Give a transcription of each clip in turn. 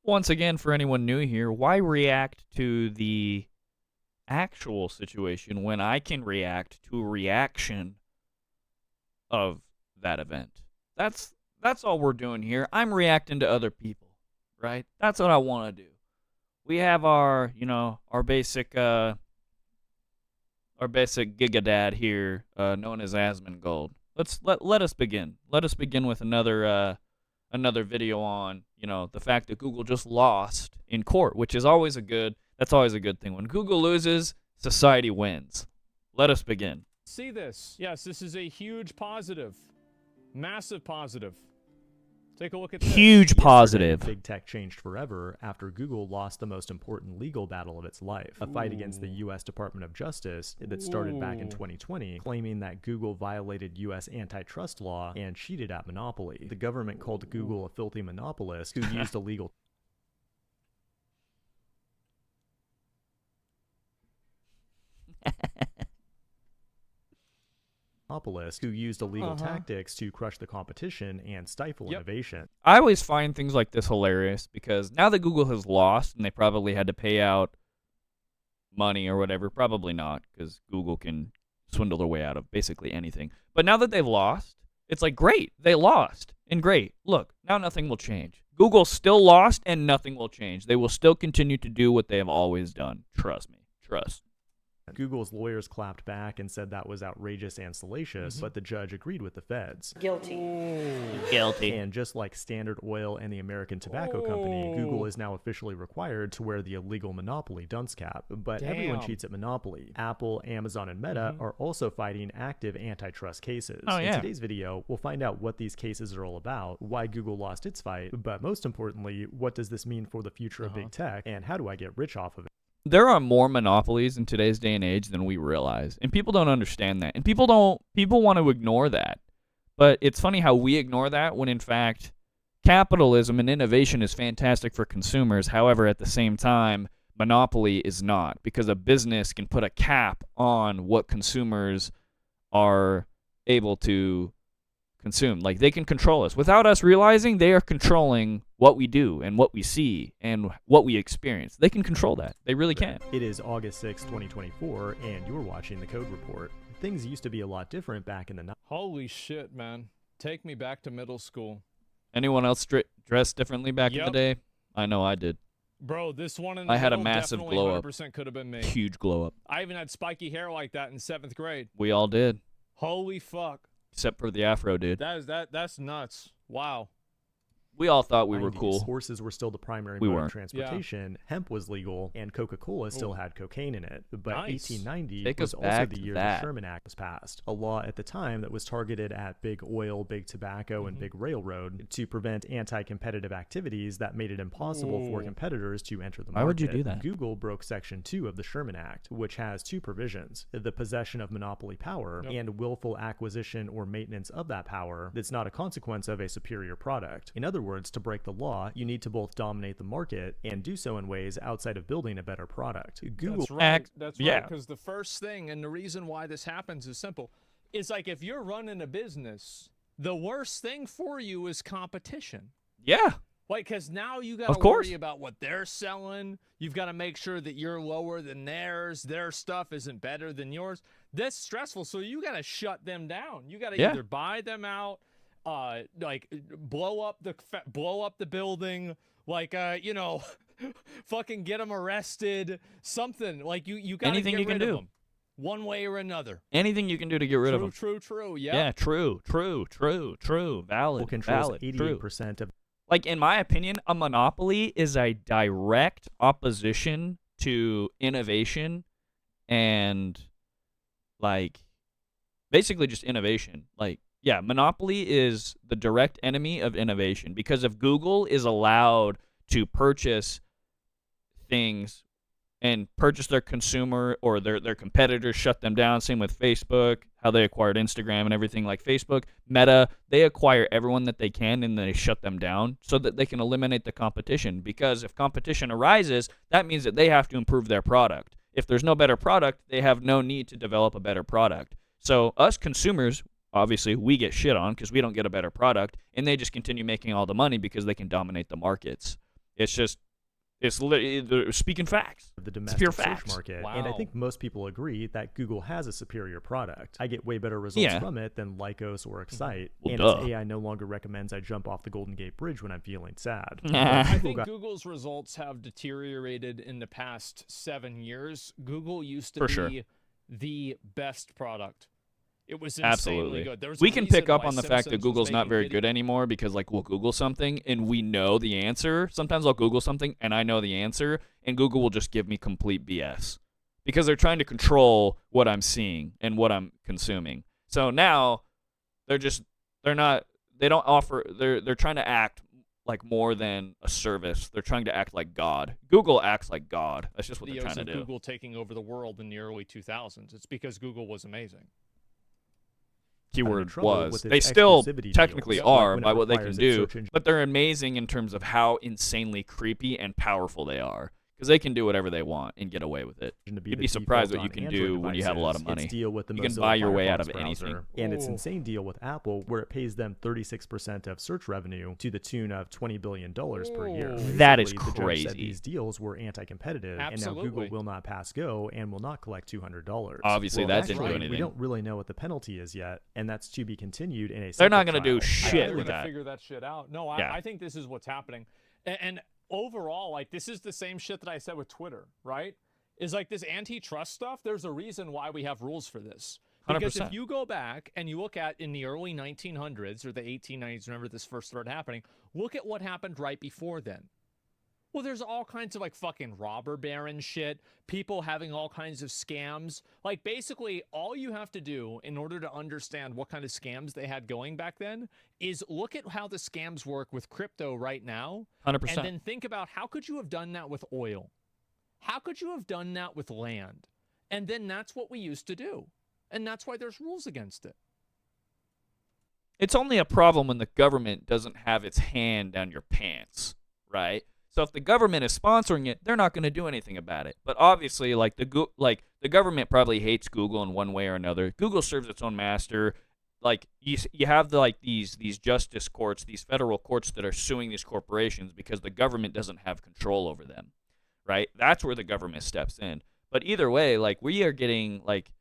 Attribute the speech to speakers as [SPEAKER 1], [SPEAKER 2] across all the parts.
[SPEAKER 1] once again, for anyone new here, why react to the actual situation when I can react to a reaction of that event? That's all we're doing here. I'm reacting to other people, right? That's what I want to do. We have our basic gigadad here, known as Asmongold. Let us begin. Let us begin with another video on the fact that Google just lost in court, which is always that's always a good thing. When Google loses, society wins. Let us begin.
[SPEAKER 2] See this? Yes, this is a huge positive, massive positive. Take a look at this.
[SPEAKER 1] Huge positive.
[SPEAKER 3] Big tech changed forever after Google lost the most important legal battle of its life, a fight against the U.S. Department of Justice that started back in 2020, claiming that Google violated U.S. antitrust law and cheated at monopoly. The government called Google a filthy monopolist who used illegal tactics to crush the competition and stifle innovation.
[SPEAKER 1] I always find things like this hilarious because now that Google has lost and they probably had to pay out money or whatever, probably not because Google can swindle their way out of basically anything. But now that they've lost, it's like, great, they lost. And great, look, now nothing will change. Google still lost and nothing will change. They will still continue to do what they have always done. Trust me. Trust.
[SPEAKER 3] Google's lawyers clapped back and said that was outrageous and salacious, but the judge agreed with the feds.
[SPEAKER 4] Guilty.
[SPEAKER 1] Guilty.
[SPEAKER 3] And just like Standard Oil and the American Tobacco Company, Google is now officially required to wear the illegal monopoly dunce cap. But everyone cheats at monopoly. Apple, Amazon, and Meta are also fighting active antitrust cases.
[SPEAKER 1] Oh, yeah.
[SPEAKER 3] In today's video, we'll find out what these cases are all about, why Google lost its fight, but most importantly, what does this mean for the future of big tech, and how do I get rich off of it?
[SPEAKER 1] There are more monopolies in today's day and age than we realize, and people don't understand that, and people want to ignore that. But it's funny how we ignore that when in fact capitalism and innovation is fantastic for consumers. However, at the same time, monopoly is not, because a business can put a cap on what consumers are able to consume. Like, they can control us without us realizing. They are controlling what we do and what we see and what we experience. They can control that. They really can.
[SPEAKER 3] It is August 6, 2024, and you're watching the Code Report. Things used to be a lot different back in the 90s.
[SPEAKER 2] Holy shit, man. Take me back to middle school.
[SPEAKER 1] Anyone else dressed differently back in the day? I know I did.
[SPEAKER 2] Bro, this one in the
[SPEAKER 1] I had a
[SPEAKER 2] middle
[SPEAKER 1] massive
[SPEAKER 2] definitely
[SPEAKER 1] glow up.
[SPEAKER 2] 100% could have been me.
[SPEAKER 1] Huge glow up.
[SPEAKER 2] I even had spiky hair like that in 7th grade.
[SPEAKER 1] We all did.
[SPEAKER 2] Holy fuck.
[SPEAKER 1] Except for the afro dude.
[SPEAKER 2] That's nuts. Wow.
[SPEAKER 1] We all thought we were
[SPEAKER 3] 90s,
[SPEAKER 1] cool.
[SPEAKER 3] Horses were still the primary
[SPEAKER 1] We
[SPEAKER 3] mode
[SPEAKER 1] weren't.
[SPEAKER 3] of transportation. Hemp was legal, and Coca-Cola still had cocaine in it. But
[SPEAKER 2] Nice.
[SPEAKER 3] 1890
[SPEAKER 1] Take
[SPEAKER 3] was
[SPEAKER 1] us
[SPEAKER 3] also
[SPEAKER 1] back
[SPEAKER 3] the
[SPEAKER 1] to
[SPEAKER 3] year
[SPEAKER 1] that.
[SPEAKER 3] the Sherman Act was passed, a law at the time that was targeted at big oil, big tobacco, and big railroad to prevent anti-competitive activities that made it impossible for competitors to enter the market.
[SPEAKER 1] Why would you do that?
[SPEAKER 3] Google broke Section 2 of the Sherman Act, which has two provisions: the possession of monopoly power and willful acquisition or maintenance of that power that's not a consequence of a superior product. In other words, to break the law, you need to both dominate the market and do so in ways outside of building a better product. Google
[SPEAKER 2] That's right. That's right.
[SPEAKER 1] yeah.
[SPEAKER 2] Because the first thing, and the reason why this happens is simple. It's like if you're running a business, the worst thing for you is competition.
[SPEAKER 1] Yeah.
[SPEAKER 2] Like, because now you got
[SPEAKER 1] Of
[SPEAKER 2] to
[SPEAKER 1] course.
[SPEAKER 2] worry about what they're selling. You've got to make sure that you're lower than theirs. Their stuff isn't better than yours. That's stressful. So you got to shut them down. You got to either buy them out, like blow up the building, like fucking get them arrested, something. Like you got to
[SPEAKER 1] Anything
[SPEAKER 2] get
[SPEAKER 1] you can
[SPEAKER 2] rid of
[SPEAKER 1] do.
[SPEAKER 2] them, one way or another.
[SPEAKER 1] Anything you can do to get rid of them.
[SPEAKER 2] True.
[SPEAKER 1] Yeah, true. Valid.
[SPEAKER 3] controls
[SPEAKER 1] Valid.
[SPEAKER 3] 88% of
[SPEAKER 1] Like, in my opinion, a monopoly is a direct opposition to innovation and, like, basically just innovation. Like, yeah, monopoly is the direct enemy of innovation, because if Google is allowed to purchase things and purchase their consumer, or their competitors shut them down. Same with Facebook, how they acquired Instagram and everything. Like Facebook, Meta, they acquire everyone that they can and they shut them down so that they can eliminate the competition. Because if competition arises, that means that they have to improve their product. If there's no better product, they have no need to develop a better product. So us consumers, obviously, we get shit on because we don't get a better product, and they just continue making all the money because they can dominate the markets. It's just they're speaking facts.
[SPEAKER 3] The
[SPEAKER 1] It's pure
[SPEAKER 3] domestic search
[SPEAKER 1] facts.
[SPEAKER 3] market.
[SPEAKER 2] Wow.
[SPEAKER 3] And I think most people agree that Google has a superior product. I get way better results from it than Lycos or Excite.
[SPEAKER 1] Well,
[SPEAKER 3] and
[SPEAKER 1] duh.
[SPEAKER 3] its AI no longer recommends I jump off the Golden Gate Bridge when I'm feeling sad.
[SPEAKER 2] I think Google's results have deteriorated in the past 7 years. Google used to be the best product. It was insanely good.
[SPEAKER 1] We can pick up on the fact that Google's not very good anymore because, like, we'll Google something and we know the answer. Sometimes I'll Google something and I know the answer, and Google will just give me complete BS because they're trying to control what I'm seeing and what I'm consuming. So now they're trying to act like more than a service. They're trying to act like God. Google acts like God. That's just what they're trying to do.
[SPEAKER 2] Google taking over the world in the early 2000s. It's because Google was amazing.
[SPEAKER 1] Keyword was. They still technically are by what they can do, but they're amazing in terms of how insanely creepy and powerful they are. Because they can do whatever they want and get away with it. You'd be surprised what you can do when you have a lot of money. You can buy your way out of anything.
[SPEAKER 3] And its insane deal with Apple, where it pays them 36% of search revenue to the tune of $20 billion per year.
[SPEAKER 1] That is
[SPEAKER 3] crazy.
[SPEAKER 1] crazy.
[SPEAKER 3] The judge said these deals were anti-competitive, and now Google will not pass go and will not collect $200.
[SPEAKER 1] Obviously, that didn't do anything.
[SPEAKER 3] We don't really know what the penalty is yet, and that's to be continued in a
[SPEAKER 1] They're not
[SPEAKER 3] going to
[SPEAKER 1] do shit with that.
[SPEAKER 2] Figure that shit out. No, I think this is what's happening. And overall, like, this is the same shit that I said with Twitter, right? Is like this antitrust stuff. There's a reason why we have rules for this. Because
[SPEAKER 1] 100%.
[SPEAKER 2] if you go back and you look at in the early 1900s or the 1890s, whenever this first started happening, look at what happened right before then. Well, there's all kinds of like fucking robber baron shit, people having all kinds of scams. Like, basically, all you have to do in order to understand what kind of scams they had going back then is look at how the scams work with crypto right now.
[SPEAKER 1] 100%.
[SPEAKER 2] And then think about how could you have done that with oil? How could you have done that with land? And then that's what we used to do. And that's why there's rules against it.
[SPEAKER 1] It's only a problem when the government doesn't have its hand down your pants, right? So if the government is sponsoring it, they're not going to do anything about it. But obviously, like the government probably hates Google in one way or another. Google serves its own master. Like you have these justice courts, these federal courts that are suing these corporations because the government doesn't have control over them, right? That's where the government steps in. But either way, like, we are getting, like,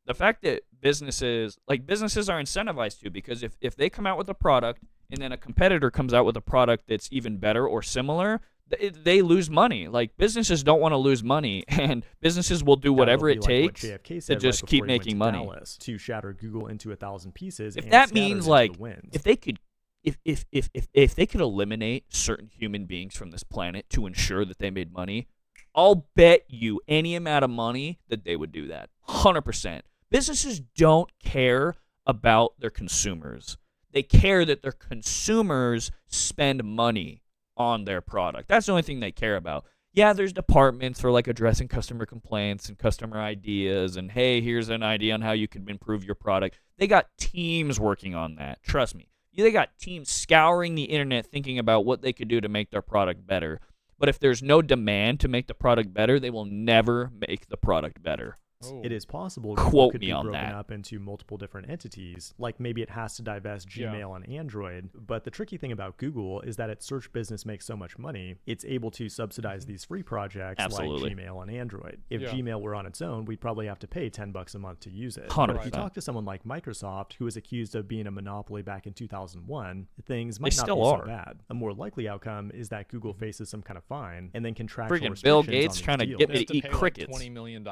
[SPEAKER 1] the fact that businesses are incentivized to, because if they come out with a product and then a competitor comes out with a product that's even better or similar, they lose money. Like, businesses don't want to lose money, and businesses will do whatever it takes to just keep making money.
[SPEAKER 3] To shatter Google into 1,000 pieces.
[SPEAKER 1] If that means, like, if they could eliminate certain human beings from this planet to ensure that they made money, I'll bet you any amount of money that they would do that. 100%. Businesses don't care about their consumers. They care that their consumers spend money on their product. That's the only thing they care about. Yeah, there's departments for, like, addressing customer complaints and customer ideas, and hey, here's an idea on how you can improve your product. They got teams working on that. Trust me. They got teams scouring the internet thinking about what they could do to make their product better. But if there's no demand to make the product better, they will never make the product better.
[SPEAKER 3] It is possible
[SPEAKER 1] Quote
[SPEAKER 3] could
[SPEAKER 1] me
[SPEAKER 3] be
[SPEAKER 1] on
[SPEAKER 3] broken
[SPEAKER 1] that.
[SPEAKER 3] up into multiple different entities, like maybe it has to divest Gmail on Android. But the tricky thing about Google is that its search business makes so much money, it's able to subsidize these free projects like Gmail on Android. If Gmail were on its own, we'd probably have to pay $10 a month to use it.
[SPEAKER 1] 100%.
[SPEAKER 3] But if you talk to someone like Microsoft, who was accused of being a monopoly back in 2001, things might not be so bad. A more likely outcome is that Google faces some kind of fine and then contractual restrictions
[SPEAKER 1] Bill Gates
[SPEAKER 3] on
[SPEAKER 1] trying to
[SPEAKER 3] deals.
[SPEAKER 1] get me to eat
[SPEAKER 2] pay
[SPEAKER 1] crickets.
[SPEAKER 2] Like $20 million.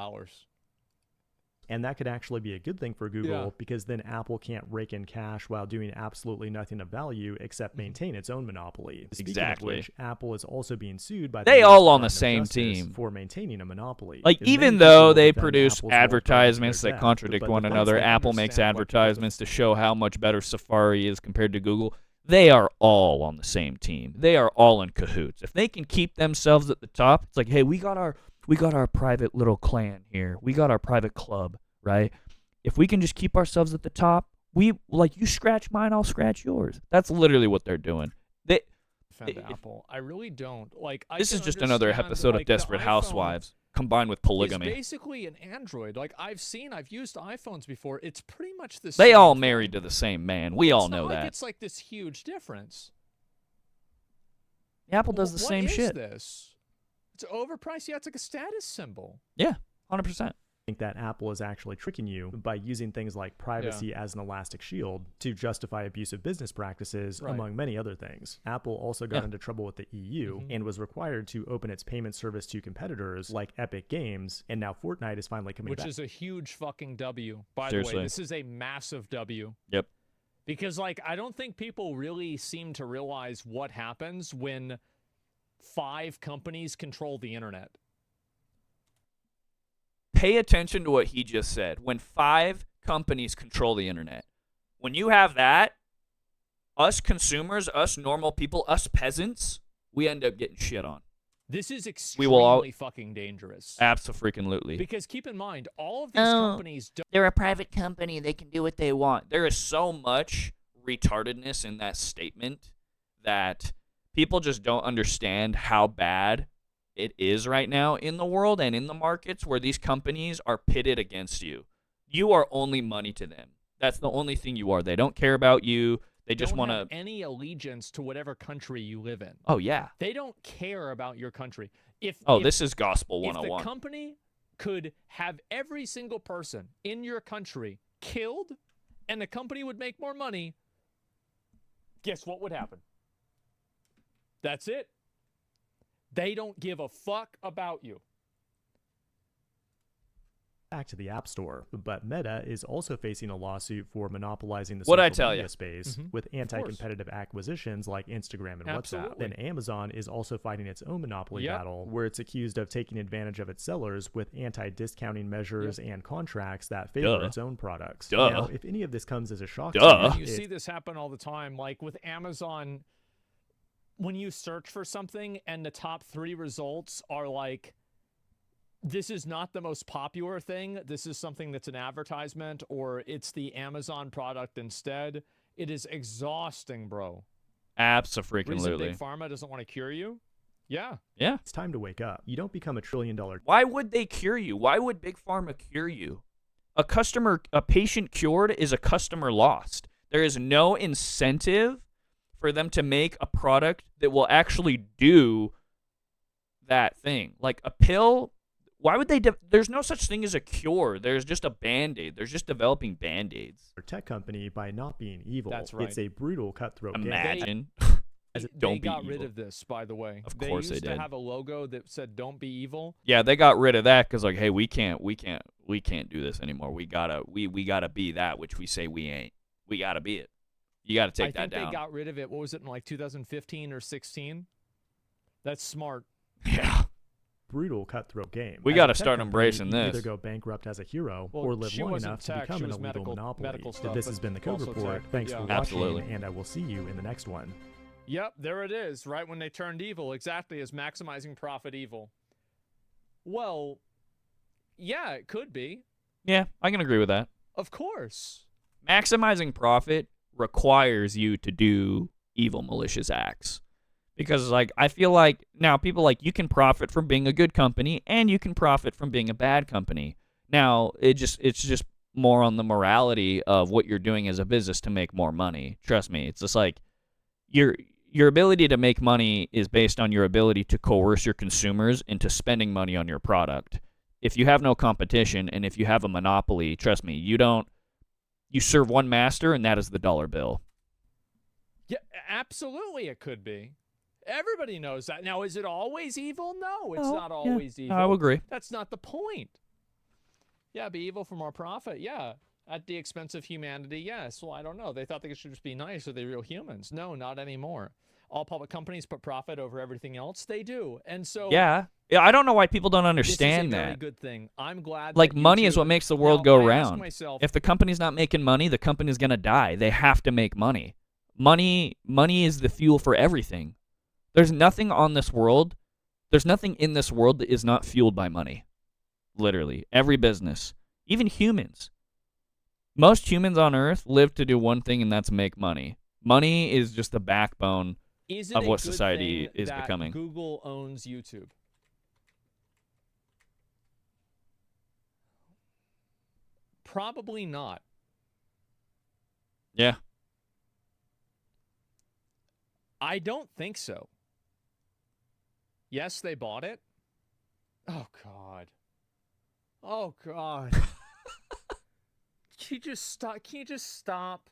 [SPEAKER 3] And that could actually be a good thing for Google because then Apple can't rake in cash while doing absolutely nothing of value except maintain its own monopoly. Speaking of which, Apple is also being sued by the
[SPEAKER 1] They
[SPEAKER 3] US
[SPEAKER 1] all on the
[SPEAKER 3] Department of
[SPEAKER 1] same
[SPEAKER 3] Justice
[SPEAKER 1] team
[SPEAKER 3] for maintaining a monopoly.
[SPEAKER 1] Like,
[SPEAKER 3] As
[SPEAKER 1] even
[SPEAKER 3] many
[SPEAKER 1] though
[SPEAKER 3] people
[SPEAKER 1] they
[SPEAKER 3] have done
[SPEAKER 1] produce
[SPEAKER 3] Apple's work
[SPEAKER 1] advertisements
[SPEAKER 3] to their
[SPEAKER 1] that
[SPEAKER 3] death,
[SPEAKER 1] contradict
[SPEAKER 3] but
[SPEAKER 1] one
[SPEAKER 3] the
[SPEAKER 1] another,
[SPEAKER 3] fact that
[SPEAKER 1] Apple makes
[SPEAKER 2] understand what
[SPEAKER 1] advertisements to show how much better Safari is compared to Google. They are all on the same team. They are all in cahoots. If they can keep themselves at the top, it's like, hey, we got our private little clan here. We got our private club, right? If we can just keep ourselves at the top, you scratch mine, I'll scratch yours. That's literally what they're doing.
[SPEAKER 2] Apple. I really don't. Like,
[SPEAKER 1] this is just another episode of Desperate Housewives combined with polygamy.
[SPEAKER 2] It's basically an Android. Like, I've used iPhones before. It's pretty much the same.
[SPEAKER 1] They all married to the same man. We all know
[SPEAKER 2] It's not
[SPEAKER 1] that.
[SPEAKER 2] It's like this huge difference.
[SPEAKER 1] Apple does the
[SPEAKER 2] What
[SPEAKER 1] same
[SPEAKER 2] is
[SPEAKER 1] shit.
[SPEAKER 2] This? It's overpriced. Yeah, it's like a status symbol.
[SPEAKER 1] Yeah, 100%.
[SPEAKER 3] Think that Apple is actually tricking you by using things like privacy as an elastic shield to justify abusive business practices, among many other things. Apple also got into trouble with the EU and was required to open its payment service to competitors like Epic Games, and now Fortnite is finally coming back.
[SPEAKER 2] Which is a huge fucking W, by
[SPEAKER 1] Seriously.
[SPEAKER 2] the way. This is a massive W.
[SPEAKER 1] Yep.
[SPEAKER 2] Because, like, I don't think people really seem to realize what happens when 5 companies control the internet.
[SPEAKER 1] Pay attention to what he just said. When 5 companies control the internet, when you have that, us consumers, us normal people, us peasants, we end up getting shit on.
[SPEAKER 2] This is extremely fucking dangerous.
[SPEAKER 1] Abso-freaking-lutely.
[SPEAKER 2] Because keep in mind, all of these companies don't.
[SPEAKER 1] They're a private company. They can do what they want. There is so much retardedness in that statement that people just don't understand how bad it is right now in the world and in the markets where these companies are pitted against you. You are only money to them. That's the only thing you are. They don't care about you. They just want to
[SPEAKER 2] any allegiance to whatever country you live in.
[SPEAKER 1] Oh yeah.
[SPEAKER 2] They don't care about your country. If
[SPEAKER 1] this is gospel 101.
[SPEAKER 2] If the company could have every single person in your country killed and the company would make more money, guess what would happen? That's it. They don't give a fuck about you.
[SPEAKER 3] Back to the App Store, but Meta is also facing a lawsuit for monopolizing the
[SPEAKER 1] What'd I
[SPEAKER 3] social
[SPEAKER 1] tell
[SPEAKER 3] media
[SPEAKER 1] ya?
[SPEAKER 3] space with anti-competitive acquisitions like Instagram and WhatsApp.
[SPEAKER 2] Absolutely.
[SPEAKER 3] Then Amazon is also fighting its own monopoly battle, where it's accused of taking advantage of its sellers with anti-discounting measures and contracts that favor its own products. Now, if any of this comes as a shock to
[SPEAKER 2] you see this happen all the time, like with Amazon. When you search for something and the top 3 results are like, this is not the most popular thing, this is something that's an advertisement, or it's the Amazon product instead, it is exhausting, bro.
[SPEAKER 1] Abso-freaking-lutely.
[SPEAKER 2] Reason Big Pharma doesn't want to cure you? Yeah.
[SPEAKER 3] It's time to wake up. You don't become $1 trillion.
[SPEAKER 1] Why would they cure you? Why would Big Pharma cure you? A patient cured is a customer lost. There is no incentive for them to make a product that will actually do that thing. Like a pill, why would they? There's no such thing as a cure. There's just a Band-Aid. There's just developing Band-Aids.
[SPEAKER 3] Tech company by not being evil.
[SPEAKER 2] That's right.
[SPEAKER 3] It's a brutal cutthroat game.
[SPEAKER 1] Imagine.
[SPEAKER 2] They got rid of this, by the way.
[SPEAKER 1] Of course
[SPEAKER 2] they used
[SPEAKER 1] they did.
[SPEAKER 2] to have a logo that said "Don't be evil."
[SPEAKER 1] Yeah, they got rid of that because like, hey, we can't do this anymore. We gotta be that which we say we ain't. We gotta be it. You gotta take that down.
[SPEAKER 2] I think they got rid of it. What was it in like 2015 or 16? That's smart.
[SPEAKER 1] Yeah.
[SPEAKER 3] Brutal cutthroat game.
[SPEAKER 1] We
[SPEAKER 3] As
[SPEAKER 1] got
[SPEAKER 3] a
[SPEAKER 1] to
[SPEAKER 3] tech
[SPEAKER 1] start
[SPEAKER 3] company,
[SPEAKER 1] embracing
[SPEAKER 3] you
[SPEAKER 1] this.
[SPEAKER 3] either go bankrupt as a hero
[SPEAKER 2] Well,
[SPEAKER 3] or live
[SPEAKER 2] she
[SPEAKER 3] long
[SPEAKER 2] wasn't
[SPEAKER 3] enough to
[SPEAKER 2] tech,
[SPEAKER 3] become
[SPEAKER 2] she
[SPEAKER 3] an
[SPEAKER 2] was
[SPEAKER 3] illegal
[SPEAKER 2] medical
[SPEAKER 3] monopoly.
[SPEAKER 2] stuff,
[SPEAKER 3] This has been the Code
[SPEAKER 2] also
[SPEAKER 3] Report.
[SPEAKER 2] tech,
[SPEAKER 3] Thanks
[SPEAKER 2] yeah.
[SPEAKER 3] for watching,
[SPEAKER 1] Absolutely.
[SPEAKER 3] and I will see you in the next one.
[SPEAKER 2] Yep, there it is. Right when they turned evil, exactly as maximizing profit evil. Well, yeah, it could be.
[SPEAKER 1] Yeah, I can agree with that.
[SPEAKER 2] Of course.
[SPEAKER 1] Maximizing profit requires you to do evil, malicious acts. Because, like, I feel like now people like you can profit from being a good company and you can profit from being a bad company. Now, it's just more on the morality of what you're doing as a business to make more money. Trust me, it's just like your ability to make money is based on your ability to coerce your consumers into spending money on your product. If you have no competition and if you have a monopoly, trust me, you serve one master and that is the dollar bill.
[SPEAKER 2] Yeah, absolutely it could be. Everybody knows that. Now, is it always evil? No, it's not always evil.
[SPEAKER 1] I would agree.
[SPEAKER 2] That's not the point. Yeah, be evil for more profit. Yeah. At the expense of humanity, yes. Well, I don't know. They thought they should just be nice. Are they real humans? No, not anymore. All public companies put profit over everything else. They do. And so...
[SPEAKER 1] Yeah, I don't know why people don't understand
[SPEAKER 2] this is a
[SPEAKER 1] that.
[SPEAKER 2] very good thing. I'm glad
[SPEAKER 1] Like,
[SPEAKER 2] that
[SPEAKER 1] money
[SPEAKER 2] YouTube...
[SPEAKER 1] is what makes the world
[SPEAKER 2] Now,
[SPEAKER 1] go
[SPEAKER 2] I ask
[SPEAKER 1] round.
[SPEAKER 2] myself,
[SPEAKER 1] If the company's not making money, the company's going to die. They have to make money. Money is the fuel for everything. There's nothing in this world that is not fueled by money. Literally. Every business. Even humans. Most humans on Earth live to do one thing, and that's make money. Money is just the backbone of what society is becoming.
[SPEAKER 2] Google owns YouTube? Probably not.
[SPEAKER 1] Yeah.
[SPEAKER 2] I don't think so. Yes, they bought it. Oh God. Oh God. Can you just stop? Can you just stop?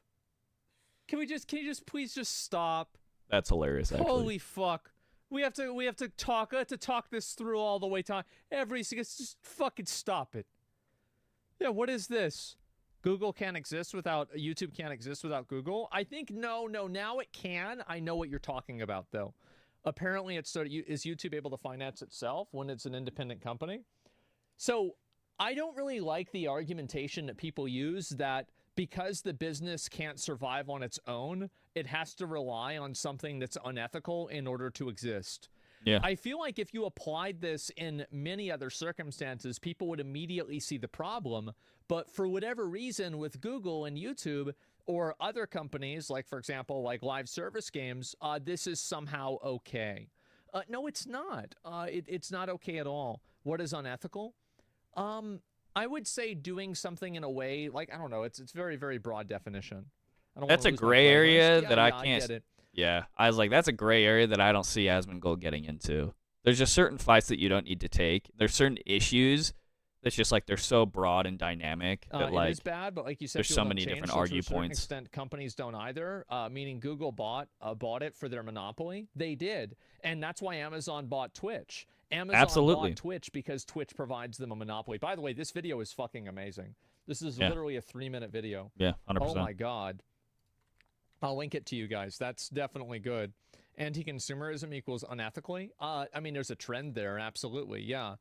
[SPEAKER 2] Can you just please just stop?
[SPEAKER 1] That's hilarious, actually.
[SPEAKER 2] Holy fuck. We have to talk this through all the way time. Just fucking stop it. Yeah, what is this? YouTube can't exist without Google? I think no, now it can. I know what you're talking about though. Apparently is YouTube able to finance itself when it's an independent company? So I don't really like the argumentation that people use that because the business can't survive on its own, it has to rely on something that's unethical in order to exist.
[SPEAKER 1] Yeah.
[SPEAKER 2] I feel like if you applied this in many other circumstances, people would immediately see the problem. But for whatever reason with Google and YouTube or other companies, like, for example, like live service games, this is somehow okay. No, it's not. It's not okay at all. What is unethical? I would say doing something in a way, like, I don't know, it's very, very broad definition.
[SPEAKER 1] That's a gray area that I can't.
[SPEAKER 2] I get it.
[SPEAKER 1] Yeah, I was like, that's a gray area that I don't see Asmongold getting into. There's just certain fights that you don't need to take. There's certain issues that's just like they're so broad and dynamic that like
[SPEAKER 2] it is bad, but like you said,
[SPEAKER 1] there's so many different argue points. To a certain
[SPEAKER 2] extent, companies don't either. Meaning Google bought it for their monopoly. They did, and that's why Amazon bought Twitch. Amazon bought Twitch because Twitch provides them a monopoly. By the way, this video is fucking amazing. This is literally a 3-minute video.
[SPEAKER 1] Yeah, 100%.
[SPEAKER 2] Oh my god. I'll link it to you guys. That's definitely good. Anti-consumerism equals unethically. I mean, there's a trend there. Absolutely. Yeah.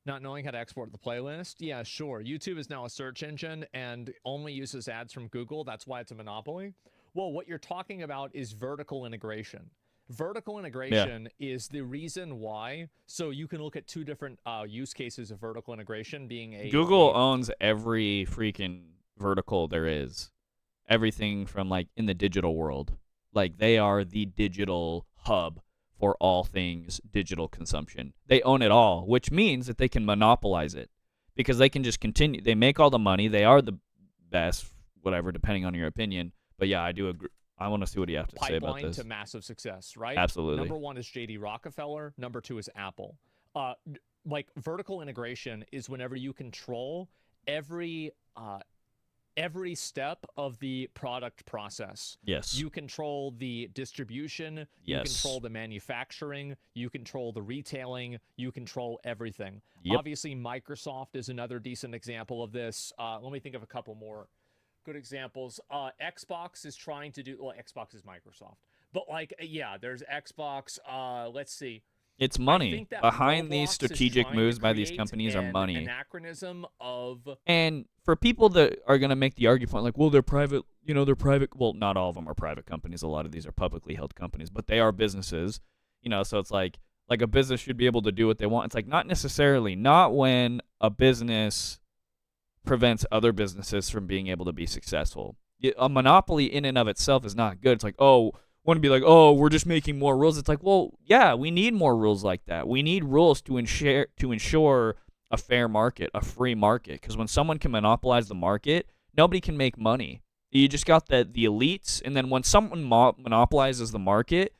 [SPEAKER 2] Not knowing how to export the playlist. Yeah, sure. YouTube is now a search engine and only uses ads from Google. That's why it's a monopoly. Well, what you're talking about is vertical integration. Vertical integration is the reason why. So you can look at two different use cases of vertical integration being
[SPEAKER 1] Google owns every freaking vertical there is. Everything from like in the digital world. Like they are the digital hub for all things digital consumption. They own it all, which means that they can monopolize it because they can just continue. They make all the money. They are the best, whatever, depending on your opinion. But yeah, I do agree. I want to see what you have to say about this.
[SPEAKER 2] Pipeline to massive success, right?
[SPEAKER 1] Absolutely.
[SPEAKER 2] Number 1 is J.D. Rockefeller. Number 2 is Apple. Like vertical integration is whenever you control every step of the product process.
[SPEAKER 1] Yes.
[SPEAKER 2] You control the distribution. You control the manufacturing. You control the retailing. You control everything.
[SPEAKER 1] Yep.
[SPEAKER 2] Obviously, Microsoft is another decent example of this. Let me think of a couple more good examples. Xbox is trying to do, well, Xbox is Microsoft. But like, yeah, there's Xbox. Let's see.
[SPEAKER 1] It's money. Behind these strategic moves by these companies are money.
[SPEAKER 2] Anachronism of.
[SPEAKER 1] And for people that are going to make the argument like, well, they're private, they're private. Well, not all of them are private companies. A lot of these are publicly held companies, but they are businesses, so it's like a business should be able to do what they want. It's like, not necessarily, not when a business prevents other businesses from being able to be successful. A monopoly in and of itself is not good. It's like, want to be like, we're just making more rules. It's like, well, yeah, we need more rules like that. We need rules to ensure a fair market, a free market. Because when someone can monopolize the market, nobody can make money. You just got the elites, and then when someone monopolizes the market,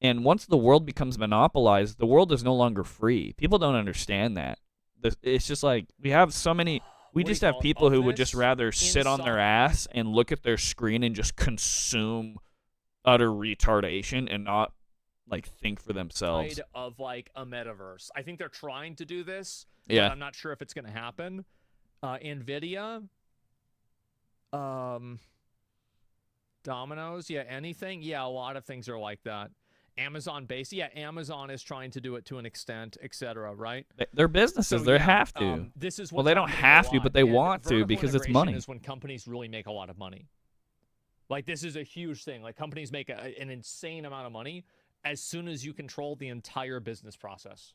[SPEAKER 1] and once the world becomes monopolized, the world is no longer free. People don't understand that. It's just like we have so many. We just have people who would just rather sit on their ass and look at their screen and just consume utter retardation and not like think for themselves.
[SPEAKER 2] Of like a metaverse. I think they're trying to do this.
[SPEAKER 1] Yeah.
[SPEAKER 2] But I'm not sure if it's going to happen. Nvidia, Domino's, anything. Yeah, a lot of things are like that. Amazon base. Yeah, Amazon is trying to do it to an extent, etc. Right?
[SPEAKER 1] They're businesses. They have to.
[SPEAKER 2] This is
[SPEAKER 1] well, they don't have to, but they want to because it's money.
[SPEAKER 2] Is when companies really make a lot of money. Like, this is a huge thing. Like, companies make an insane amount of money as soon as you control the entire business process.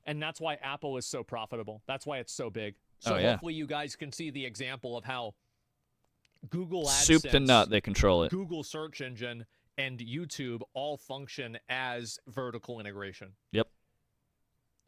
[SPEAKER 2] And that's why Apple is so profitable. That's why it's so big. So hopefully you guys can see the example of how Google AdSense,
[SPEAKER 1] soup to nut, they control it.
[SPEAKER 2] Google search engine and YouTube all function as vertical integration.
[SPEAKER 1] Yep.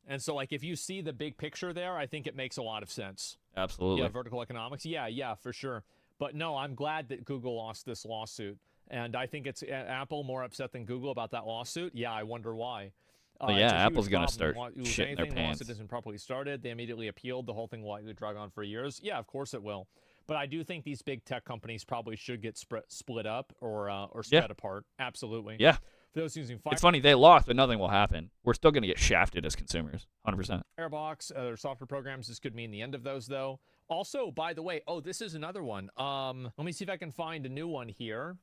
[SPEAKER 2] And so, like, if you see the big picture there, I think it makes a lot of sense.
[SPEAKER 1] Absolutely.
[SPEAKER 2] Yeah, vertical economics. Yeah, for sure. But no, I'm glad that Google lost this lawsuit. And I think it's Apple more upset than Google about that lawsuit. Yeah, I wonder why.
[SPEAKER 1] Well, yeah,
[SPEAKER 2] It's a huge
[SPEAKER 1] Apple's gonna
[SPEAKER 2] problem.
[SPEAKER 1] start
[SPEAKER 2] You lose
[SPEAKER 1] shitting their
[SPEAKER 2] anything once it
[SPEAKER 1] pants.
[SPEAKER 2] isn't properly started. They immediately appealed. The whole thing will likely drag on for years. Yeah, of course it will. But I do think these big tech companies probably should get split up or
[SPEAKER 1] Yeah.
[SPEAKER 2] spread apart. Absolutely.
[SPEAKER 1] Yeah.
[SPEAKER 2] For those using
[SPEAKER 1] It's funny, they lost, but nothing will happen. We're still gonna get shafted as consumers, 100%.
[SPEAKER 2] Firebox, other software programs, this could mean the end of those, though. Also, by the way, this is another one. Let me see if I can find a new one here.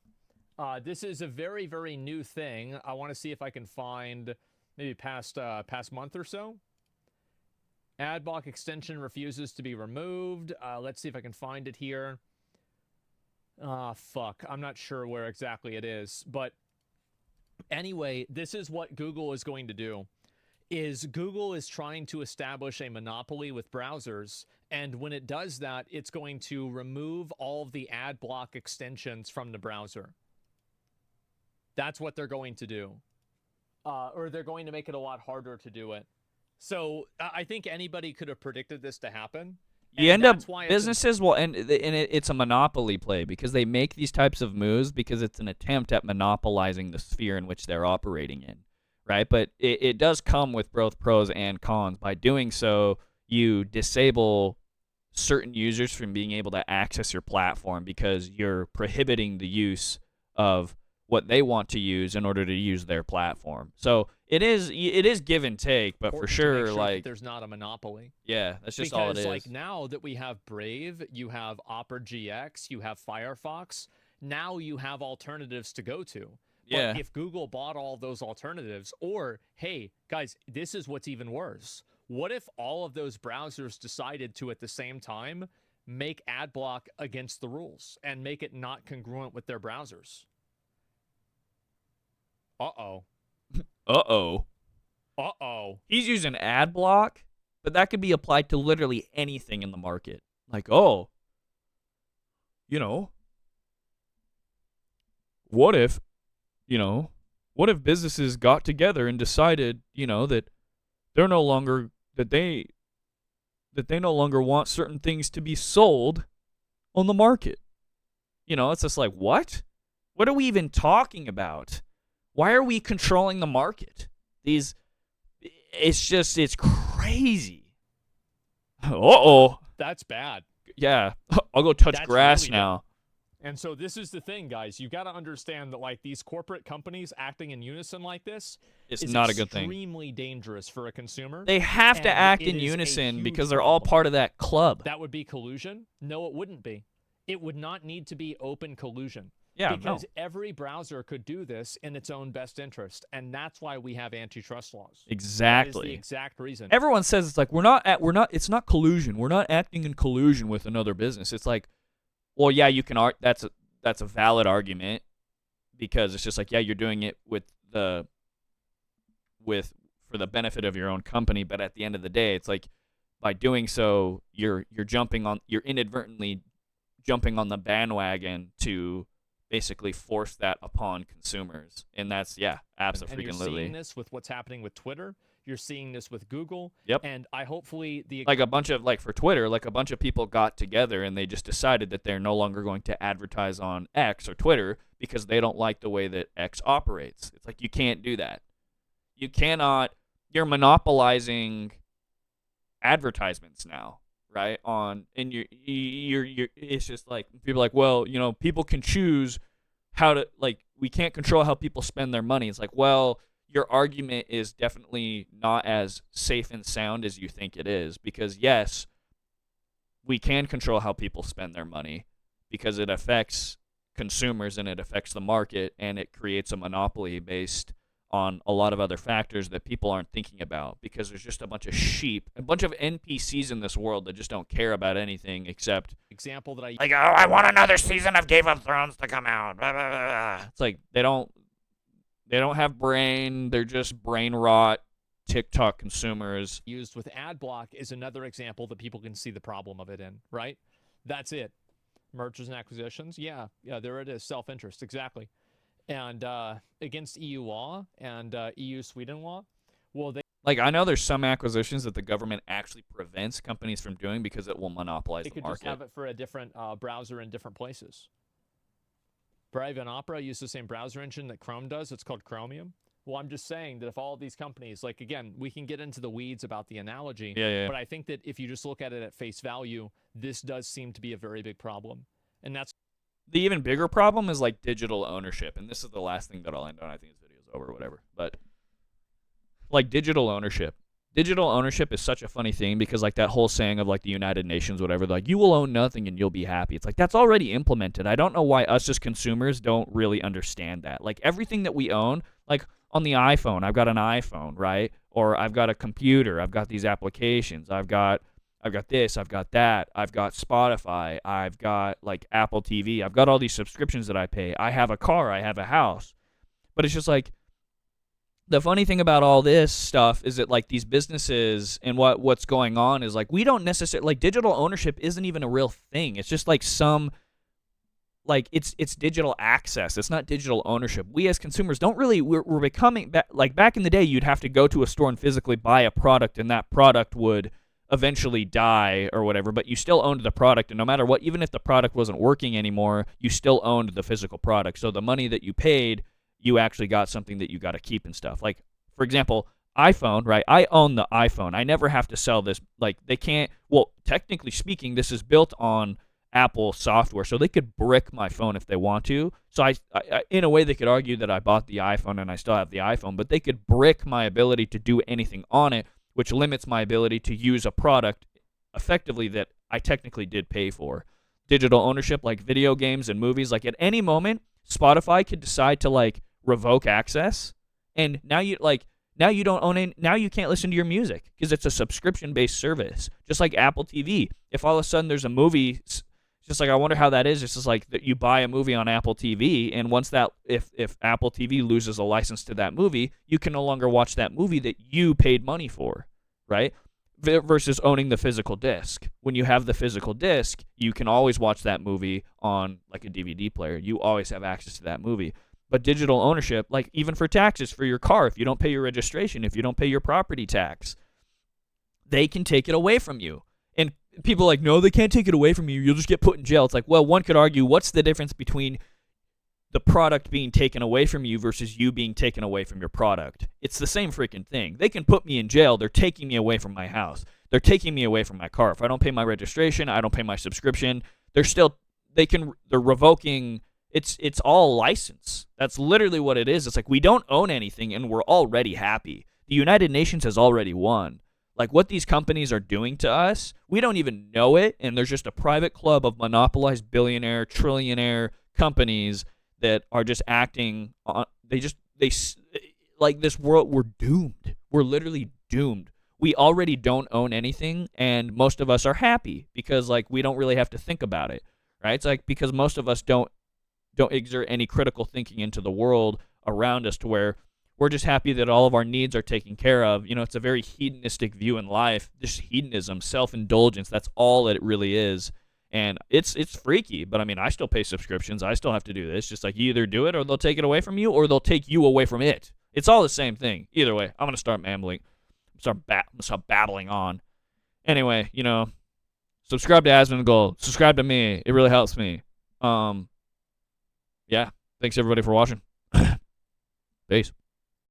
[SPEAKER 2] This is a very, very new thing. I want to see if I can find maybe past month or so. Ad block extension refuses to be removed. Let's see if I can find it here. Fuck. I'm not sure where exactly it is. But anyway, this is what Google is going to do. Google is trying to establish a monopoly with browsers. And when it does that, it's going to remove all of the ad block extensions from the browser. That's what they're going to do. Or they're going to make it a lot harder to do it. So I think anybody could have predicted this to happen.
[SPEAKER 1] You end up, businesses will end, and it's a monopoly play because they make these types of moves because it's an attempt at monopolizing the sphere in which they're operating in, right? But it does come with both pros and cons. By doing so, you disable certain users from being able to access your platform because you're prohibiting the use of what they want to use in order to use their platform. So it is give and take, but for sure, like,
[SPEAKER 2] there's not a monopoly.
[SPEAKER 1] Yeah, that's just
[SPEAKER 2] because,
[SPEAKER 1] all it is.
[SPEAKER 2] Like, now that we have Brave, you have Opera GX, you have Firefox. Now you have alternatives to go to.
[SPEAKER 1] Yeah.
[SPEAKER 2] But if Google bought all those alternatives, or hey, guys, this is what's even worse. What if all of those browsers decided to at the same time make ad block against the rules and make it not congruent with their browsers? Uh-oh.
[SPEAKER 1] Uh-oh.
[SPEAKER 2] Uh-oh.
[SPEAKER 1] He's using ad block, but that could be applied to literally anything in the market. Like, oh, what if businesses got together and decided, that they're no longer, that they no longer want certain things to be sold on the market. It's just like, what? What are we even talking about? Why are we controlling the market? It's crazy. Uh-oh.
[SPEAKER 2] That's bad.
[SPEAKER 1] Yeah. I'll go touch grass
[SPEAKER 2] really
[SPEAKER 1] now.
[SPEAKER 2] And so this is the thing, guys. You got to understand that, like, these corporate companies acting in unison like this
[SPEAKER 1] is
[SPEAKER 2] not
[SPEAKER 1] a good thing.
[SPEAKER 2] Extremely dangerous for a consumer.
[SPEAKER 1] They have to act in unison because they're all part of that club.
[SPEAKER 2] That would be collusion? No, it wouldn't be. It would not need to be open collusion.
[SPEAKER 1] Yeah,
[SPEAKER 2] because every browser could do this in its own best interest, and that's why we have antitrust laws.
[SPEAKER 1] Exactly.
[SPEAKER 2] That is the exact reason.
[SPEAKER 1] Everyone says it's like it's not collusion. We're not acting in collusion with another business. It's like, well, yeah, you can that's a valid argument because it's just like, yeah, you're doing it for the benefit of your own company, but at the end of the day, it's like by doing so, you're inadvertently jumping on the bandwagon to basically force that upon consumers. And that's, absolutely.
[SPEAKER 2] And you're seeing this with what's happening with Twitter. You're seeing this with Google.
[SPEAKER 1] Yep.
[SPEAKER 2] And hopefully
[SPEAKER 1] for Twitter, a bunch of people got together and they just decided that they're no longer going to advertise on X or Twitter because they don't like the way that X operates. It's like, you can't do that. You cannot, you're monopolizing advertisements now. Right on, and you're it's just like people are like, well, people can choose how to, like, we can't control how people spend their money. It's like, well, your argument is definitely not as safe and sound as you think it is, because yes, we can control how people spend their money because it affects consumers and it affects the market and it creates a monopoly based on a lot of other factors that people aren't thinking about, because there's just a bunch of sheep, a bunch of NPCs in this world that just don't care about anything except
[SPEAKER 2] example that
[SPEAKER 1] like, oh, I want another season of Game of Thrones to come out. Blah, blah, blah. It's like they don't have brain. They're just brain rot TikTok consumers.
[SPEAKER 2] Used with ad block is another example that people can see the problem of it in, right? That's it. Mergers and acquisitions. Yeah, there it is. Self-interest. Exactly. And against EU law and EU Sweden law, well,
[SPEAKER 1] I know there's some acquisitions that the government actually prevents companies from doing because it will monopolize the market.
[SPEAKER 2] They could just have it for a different browser in different places. Brave and Opera use the same browser engine that Chrome does. It's called Chromium. Well, I'm just saying that if all these companies, like, again, we can get into the weeds about the analogy,
[SPEAKER 1] Yeah.
[SPEAKER 2] but I think that if you just look at it at face value, this does seem to be a very big problem. And that's
[SPEAKER 1] The even bigger problem is like digital ownership. And this is the last thing that I'll end on. I think this video is over or whatever. But like digital ownership. Digital ownership is such a funny thing because like that whole saying of like the United Nations, whatever, like you will own nothing and you'll be happy. It's like that's already implemented. I don't know why us as consumers don't really understand that. Like everything that we own, like on the iPhone, I've got an iPhone, right? Or I've got a computer, I've got these applications, I've got this, I've got that, I've got Spotify, I've got like Apple TV, I've got all these subscriptions that I pay. I have a car, I have a house. But it's just like the funny thing about all this stuff is that like these businesses and what's going on is like we don't necessarily like digital ownership isn't even a real thing. It's just like some like it's digital access. It's not digital ownership. We as consumers don't really we're becoming like back in the day you'd have to go to a store and physically buy a product and that product would eventually die or whatever, but you still owned the product, and no matter what, even if the product wasn't working anymore, you still owned the physical product. So the money that you paid, you actually got something that you got to keep and stuff. Like, for example, iPhone, right? I own the iPhone. I never have to sell this. Like, they can't, well, technically speaking, this is built on Apple software, so they could brick my phone if they want to. So I in a way, they could argue that I bought the iPhone and I still have the iPhone, but they could brick my ability to do anything on it, which limits my ability to use a product effectively that I technically did pay for. Digital ownership, like video games and movies, like at any moment, Spotify could decide to like revoke access, and now you don't own it. Now you can't listen to your music because it's a subscription-based service. Just like Apple TV, if all of a sudden there's a movie, it's just like I wonder how that is. It's just like that you buy a movie on Apple TV, and once that if Apple TV loses a license to that movie, you can no longer watch that movie that you paid money for, right? Versus owning the physical disc. When you have the physical disc, you can always watch that movie on like a DVD player. You always have access to that movie. But digital ownership, like even for taxes for your car, if you don't pay your registration, if you don't pay your property tax, they can take it away from you. And people are like, no, they can't take it away from you. You'll just get put in jail. It's like, well, one could argue, what's the difference between the product being taken away from you versus you being taken away from your product? It's the same freaking thing. They can put me in jail. They're taking me away from my house. They're taking me away from my car. If I don't pay my registration, I don't pay my subscription, they're revoking. It's all license. That's literally what it is. It's like we don't own anything and we're already happy. The United Nations has already won. Like what these companies are doing to us, we don't even know it, and there's just a private club of monopolized billionaire, trillionaire companies that are just acting on like this world. We're doomed. We're literally doomed. We already don't own anything, and most of us are happy because like we don't really have to think about it, right? It's like because most of us don't exert any critical thinking into the world around us to where we're just happy that all of our needs are taken care of. You know, it's a very hedonistic view in life. Just hedonism, self-indulgence, that's all that it really is. And it's freaky, but I mean, I still pay subscriptions. I still have to do this. Just like you either do it or they'll take it away from you or they'll take you away from it. It's all the same thing. Either way, I'm going to start rambling. Start babbling on. Anyway, you know, subscribe to Asmund Gold. Subscribe to me. It really helps me. Yeah. Thanks everybody for watching. Peace.